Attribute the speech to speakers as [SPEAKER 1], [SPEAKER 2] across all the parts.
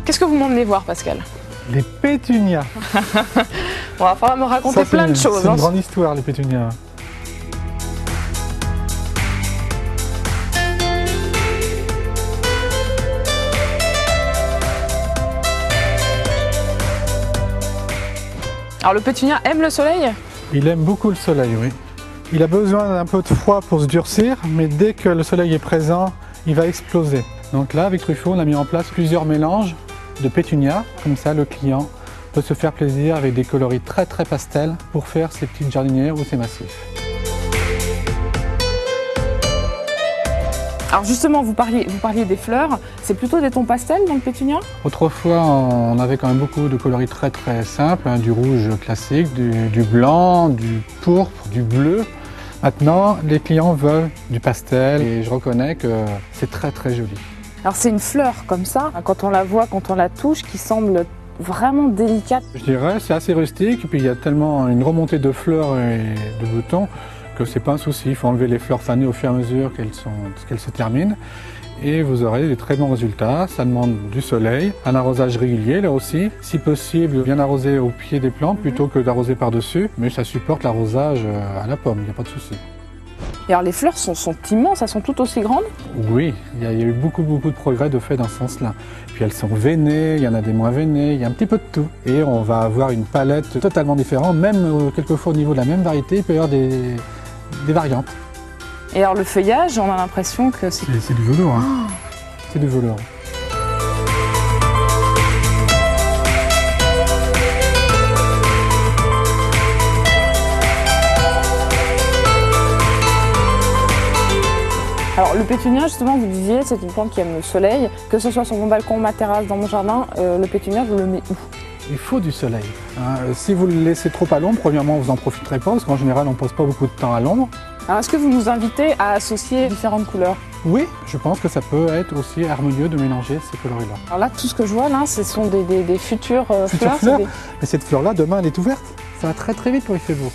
[SPEAKER 1] Qu'est-ce que vous m'emmenez voir, Pascal?
[SPEAKER 2] Les pétunias.
[SPEAKER 1] Bon, il va falloir me raconter plein de choses.
[SPEAKER 2] C'est une grande histoire, les pétunias.
[SPEAKER 1] Alors le pétunia aime le soleil?
[SPEAKER 2] Il aime beaucoup le soleil, oui. Il a besoin d'un peu de froid pour se durcir, mais dès que le soleil est présent, il va exploser. Donc là, avec Truffaut, on a mis en place plusieurs mélanges de pétunias. Comme ça, le client peut se faire plaisir avec des coloris très pastel pour faire ses petites jardinières ou ses massifs.
[SPEAKER 1] Alors justement, vous parliez des fleurs, c'est plutôt des tons pastels dans le pétunia?
[SPEAKER 2] Autrefois, on avait quand même beaucoup de coloris très simples, hein, du rouge classique, du blanc, du pourpre, du bleu. Maintenant, les clients veulent du pastel et je reconnais que c'est très joli.
[SPEAKER 1] Alors c'est une fleur comme ça, quand on la voit, quand on la touche, qui semble vraiment délicate.
[SPEAKER 2] Je dirais, c'est assez rustique, et puis il y a tellement une remontée de fleurs et de boutons que c'est pas un souci. Il faut enlever les fleurs fanées au fur et à mesure qu'elles se terminent. Et vous aurez des très bons résultats. Ça demande du soleil, un arrosage régulier là aussi. Si possible, bien arroser au pied des plantes plutôt que d'arroser par-dessus. Mais ça supporte l'arrosage à la pomme, il n'y a pas de souci.
[SPEAKER 1] Et alors les fleurs sont immenses, elles sont toutes aussi grandes?
[SPEAKER 2] Oui, il y a eu beaucoup de progrès de fait dans ce sens-là. Puis elles sont veinées, il y en a des moins veinées, il y a un petit peu de tout. Et on va avoir une palette totalement différente, même quelquefois au niveau de la même variété, il peut y avoir des variantes.
[SPEAKER 1] Et alors le feuillage, on a l'impression que c'est...
[SPEAKER 2] C'est du velours, hein. Oh. C'est du velours.
[SPEAKER 1] Alors le pétunia, justement, vous disiez, c'est une plante qui aime le soleil. Que ce soit sur mon balcon, ma terrasse, dans mon jardin, le pétunia, je le mets où?
[SPEAKER 2] Il faut du soleil. Hein. Si vous le laissez trop à l'ombre, premièrement, vous n'en profiterez pas, parce qu'en général, on ne passe pas beaucoup de temps à l'ombre.
[SPEAKER 1] Alors est-ce que vous nous invitez à associer différentes couleurs?
[SPEAKER 2] Oui, je pense que ça peut être aussi harmonieux de mélanger ces coloris-là.
[SPEAKER 1] Alors là, tout ce que je vois là, ce sont des futures fleurs.
[SPEAKER 2] Mais cette fleur-là, demain, elle est ouverte. Ça va très vite pour il fait beau.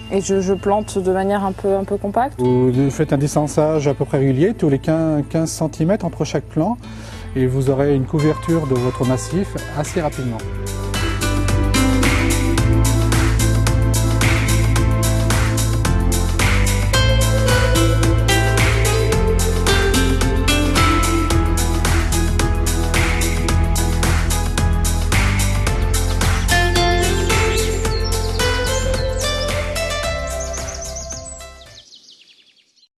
[SPEAKER 1] Et je plante de manière un peu compacte?
[SPEAKER 2] Vous faites un descensage à peu près régulier, tous les 15 cm entre chaque plant, et vous aurez une couverture de votre massif assez rapidement.